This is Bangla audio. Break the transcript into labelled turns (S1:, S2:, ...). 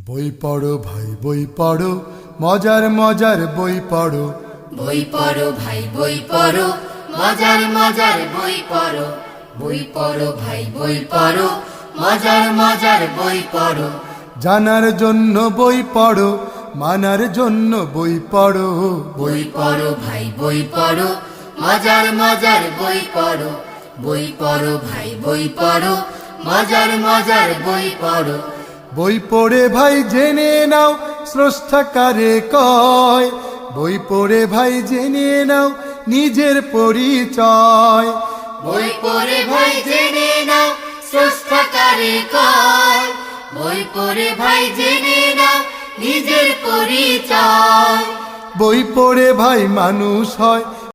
S1: বই পড়ো ভাই বই পড়ো, মজার মজার বই পড়ো।
S2: বই পড়ো ভাই বই পড়ো, মজার মজার বই পড়ো। বই পড়ো ভাই বই পড়ো, মজার মজার বই পড়ো।
S1: জানার জন্য বই পড়ো, মানার জন্য বই পড়ো।
S2: বই পড়ো ভাই বই পড়ো, মজার মজার বই পড়ো। বই পড়ো ভাই বই পড়ো, মজার মজার বই পড়ো।
S1: বই পড়ে ভাই জেনে নাও স্রষ্টা কারে কয়। বই পড়ে ভাই জেনে নাও নিজের পরিচয়।
S2: বই পড়ে ভাই জেনে নাও স্রষ্টা কারে কয়। বই পড়ে ভাই জেনে নাও নিজের পরিচয়।
S1: বই পড়ে ভাই মানুষ হয়